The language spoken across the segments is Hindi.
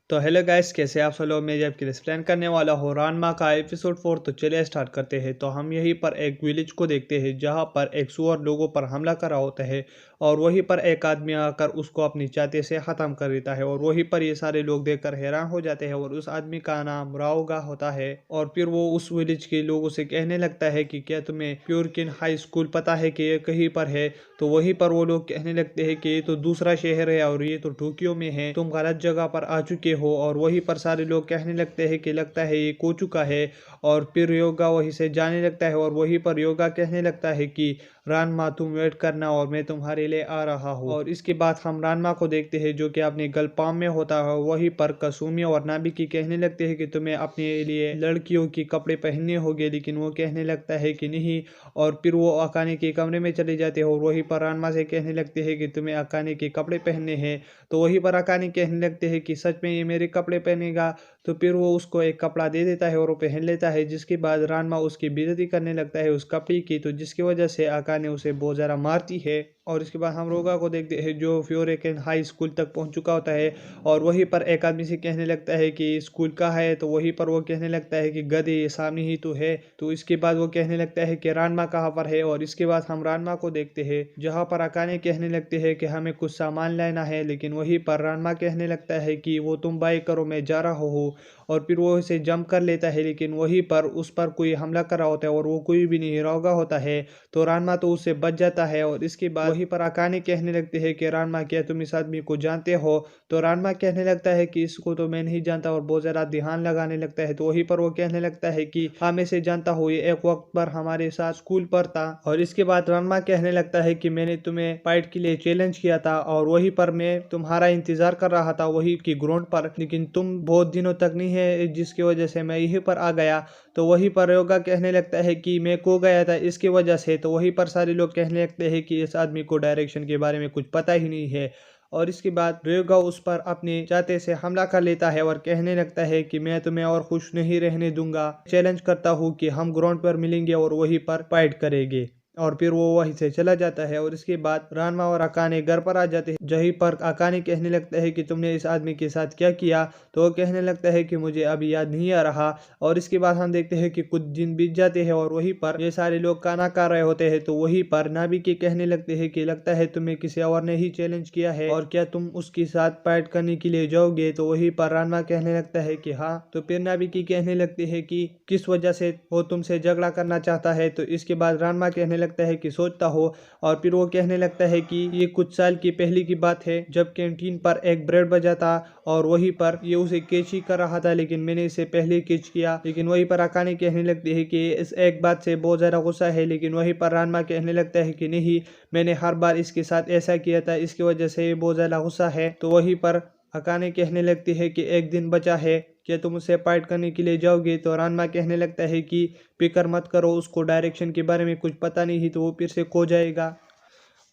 तो हेलो गाइस, कैसे आप सब लोग। मैं जब आपके लिए एक्सप्लेन करने वाला हूँ रानमा का एपिसोड 4। तो चलिए स्टार्ट करते हैं। तो हम यहीं पर एक विलेज को देखते हैं जहाँ पर एक सुअर लोगों पर हमला कर रहा होता है और वहीं पर एक आदमी आकर उसको अपनी चाटे से ख़त्म कर देता है और वहीं पर ये सारे लोग देखकर हैरान हो जाते हैं। और उस आदमी का नाम राओगा होता है और फिर वो उस विलेज के लोगों से कहने लगता है कि क्या तुम्हें प्योरकिन हाई स्कूल पता है कि ये कहीं पर है। तो वहीं पर वो लोग कहने लगते हैं कि ये तो दूसरा शहर है और ये तो टोक्यो में है, तुम गलत जगह पर आ चुके हो। और वहीं पर सारे लोग कहने लगते हैं कि लगता है ये खो चुका है। और फिर योगा वहीं से जाने लगता है और वहीं पर योगा कहने लगता है कि रानमा तुम वेट करना और मैं तुम्हारे लिए आ रहा हूँ। और इसके बाद हम रानमा को देखते हैं जो कि अपने गलपाम में होता है। वहीं पर कसुमी और नाबिकी कहने लगते हैं कि तुम्हें अपने लिए लड़कियों के कपड़े पहनने होंगे, लेकिन वो कहने लगता है कि नहीं। और फिर वो अकाने के कमरे में चले जाते हैं और वहीं पर रानमा से कहने लगते हैं कि तुम्हें अकाने के कपड़े पहनने हैं। तो वहीं पर अकाने कहने लगते हैं कि सच में ये मेरे कपड़े पहनेगा। तो फिर वो उसको एक कपड़ा दे देता है और वो पहन लेता है, जिसके बाद रानमा उसकी बेइज्जती करने लगता है उस कपड़े की। तो जिसकी वजह से अकाने उसे बहुत ज़्यादा मारती है। और इसके बाद हम रोगा को देखते हैं जो फ्योरेकेन हाई स्कूल तक पहुंच चुका होता है और वहीं पर एक आदमी से कहने लगता है कि स्कूल का है। तो वहीं पर वो कहने लगता है कि गधे ये सामने ही तो है। तो इसके बाद वो कहने लगता है कि रानमा कहाँ पर है। और इसके बाद हम रानमा को देखते हैं जहाँ पर अकाने कहने लगते हैं कि हमें कुछ सामान लेना है, लेकिन वहीं पर रानमा कहने लगता है कि वो तुम बाय करो, मैं जा रहा हूँ। और फिर वो इसे जंप कर लेता है, लेकिन वहीं पर उस पर कोई हमला कर रहा होता है और वो कोई भी नहीं रोगा होता है। तो रानमा तो उससे बच जाता है। और इसके बाद वहीं पर अकाने कहने लगते हैं कि रानमा क्या तुम इस आदमी को जानते हो। तो रानमा कहने लगता है कि इसको तो मैं नहीं जानता और बहुत ज़्यादा ध्यान लगाने लगता है। तो वहीं पर वो कहने लगता है कि हाँ मैं इसे जानता हूँ, ये एक वक्त पर हमारे साथ स्कूल पर था। और इसके बाद रानमा कहने लगता है कि मैंने तुम्हें फाइट के लिए चैलेंज किया था और वहीं पर मैं तुम्हारा इंतजार कर रहा था वही की ग्राउंड पर, लेकिन तुम बहुत दिनों तक नहीं है, जिसकी वजह से मैं यहीं पर आ गया। तो वहीं पर योगा कहने लगता है कि मैं खो गया था इसकी वजह से। तो वहीं पर सारे लोग कहने लगते हैं कि इस आदमी को डायरेक्शन के बारे में कुछ पता ही नहीं है। और इसके बाद रेगा उस पर अपने जाते से हमला कर लेता है और कहने लगता है कि मैं तुम्हें और खुश नहीं रहने दूंगा, चैलेंज करता हूँ कि हम ग्राउंड पर मिलेंगे और वहीं पर फाइट करेंगे। और फिर वो वहीं से चला जाता है। और इसके बाद रानमा और अकाने घर पर आ जाते हैं, जहीं पर अकाने कहने लगता है कि तुमने इस आदमी के साथ क्या किया। तो वो कहने लगता है कि मुझे अभी याद नहीं आ रहा। और इसके बाद हम देखते हैं कि कुछ दिन बीत जाते हैं और वहीं पर ये सारे लोग खाना खा रहे होते हैं। तो वहीं पर नाबिकी कहने लगते हैं कि लगता है तुम्हें किसी और ने ही चैलेंज किया है और क्या तुम उसके साथ फाइट करने के लिए जाओगे। तो वहीं पर रानमा कहने लगता है कि हाँ। तो फिर नाबिकी कहने लगती है कि किस वजह से वो तुमसे झगड़ा करना चाहता है। तो इसके बाद रानमा कहने लगता है कि सोचता हो। और फिर वो कहने लगता है कि ये कुछ साल की पहले की बात है जब कैंटीन पर एक ब्रेड बजा था और वहीं पर ये उसे कैच ही कर रहा था, लेकिन मैंने इसे पहले कैच किया। लेकिन वहीं पर अकाने कहने लगती है कि इस एक बात से बहुत ज़्यादा गुस्सा है, लेकिन वहीं पर रानमा कहने लगता है कि नहीं, मैंने हर बार इसके साथ ऐसा किया था, इसकी वजह से ये बहुत ज़्यादा गुस्सा है। तो वहीं पर अकाने कहने लगती है कि एक दिन बचा है, क्या तुम उसे फाइट करने के लिए जाओगे। तो रानमा कहने लगता है कि फिक्र मत करो, उसको डायरेक्शन के बारे में कुछ पता नहीं तो वो फिर से खो जाएगा।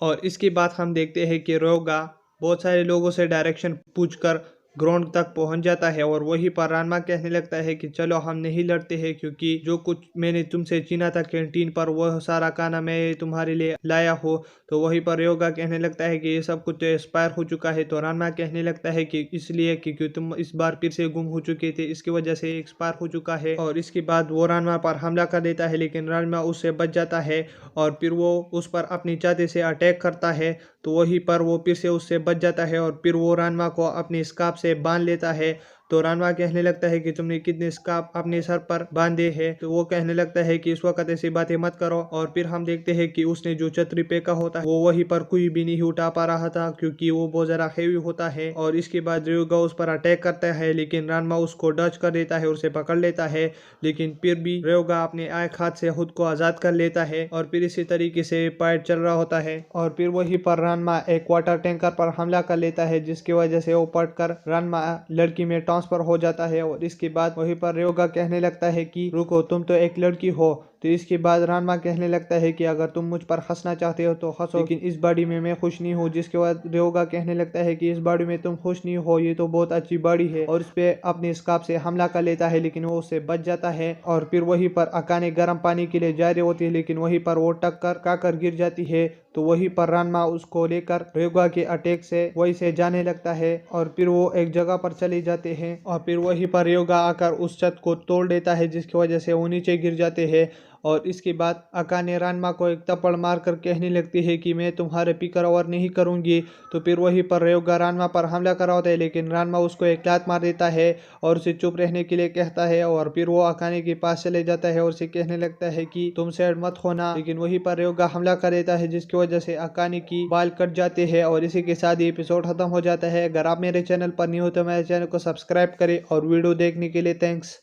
और इसके बाद हम देखते हैं कि रोगा बहुत सारे लोगों से डायरेक्शन पूछकर ग्राउंड तक पहुंच जाता है। और वहीं पर रानमा कहने लगता है कि चलो हम नहीं लड़ते हैं, क्योंकि जो कुछ मैंने तुमसे छीना था कैंटीन पर वह सारा खाना मैं तुम्हारे लिए लाया हो। तो वहीं पर योगा कहने लगता है कि ये सब कुछ एक्सपायर हो चुका है। तो रानमा कहने लगता है कि इसलिए क्योंकि तुम इस बार फिर से गुम हो चुके थे, इसकी वजह से एक्सपायर हो चुका है। और इसके बाद वो रानमा पर हमला कर देता है, लेकिन रानमा उससे बच जाता है और फिर वो उस पर अपनी चाते से अटैक करता है। तो वहीं पर वो फिर से उससे बच जाता है और फिर वो रानमा को अपने स्कार्फ से बांध लेता है। तो रानमा कहने लगता है कि तुमने कितने स्कार्फ अपने सर पर बांधे हैं। तो वो कहने लगता है कि इस वक्त ऐसी बातें मत करो। और फिर हम देखते हैं कि उसने जो छतरी फेंका होता है वो वहीं पर कोई भी नहीं उठा पा रहा था, क्योंकि वो बहुत ज़्यादा हेवी होता है। और इसके बाद ryuga उस पर अटैक करता है, लेकिन रानमा उसको डच कर देता है, उसे पकड़ लेता है। लेकिन फिर भी ryuga अपने एक हाथ से खुद को आज़ाद कर लेता है और फिर इसी तरीके से फाइट चल रहा होता है। और फिर वहीं पर रानमा एक वाटर टैंकर पर हमला कर लेता है, जिसकी वजह से वो पटकर रानमा लड़की में ट्रांसफर हो जाता है। और इसके बाद वहीं पर ryuga कहने लगता है कि रुको, तुम तो एक लड़की हो। तो इसके बाद रानमा कहने लगता है कि अगर तुम मुझ पर हंसना चाहते हो तो हंसो, लेकिन इस बॉडी में मैं खुश नहीं हूँ। जिसके बाद ryuga कहने लगता है कि इस बॉडी में तुम खुश नहीं हो, ये तो बहुत अच्छी बॉडी है। और इस पे अपने स्कार्फ से हमला कर लेता है, लेकिन वो उससे बच जाता है। और फिर वहीं पर अकाने गर्म पानी के लिए जा रही होती है, लेकिन वहीं पर वो टक्कर खाकर गिर जाती है। तो वहीं पर रानमा उसको लेकर ryuga के अटैक से वहीं से जाने लगता है और फिर वो एक जगह पर चले जाते हैं और फिर वहीं पर रयोगा आकर उस छत को तोड़ देता है, जिसकी वजह से वो नीचे गिर जाते हैं। और इसके बाद अकाने रानमा को एक थप्पड़ मार कर कहने लगती है कि मैं तुम्हारे पीकर और नहीं करूंगी। तो फिर वहीं पर रयोगा रानमा पर हमला करा होता है, लेकिन रानमा उसको एक लात मार देता है और उसे चुप रहने के लिए कहता है। और फिर वो अकाने के पास चले जाता है और उसे कहने लगता है कि तुम सैड मत होना, लेकिन वहीं पर रयोगा हमला कर देता है, जिसकी वजह से अकाने की बाल कट जाते हैं। और इसी के साथ ये एपिसोड खत्म हो जाता है। अगर आप मेरे चैनल पर न्यू हो तो मेरे चैनल को सब्सक्राइब करें और वीडियो देखने के लिए थैंक्स।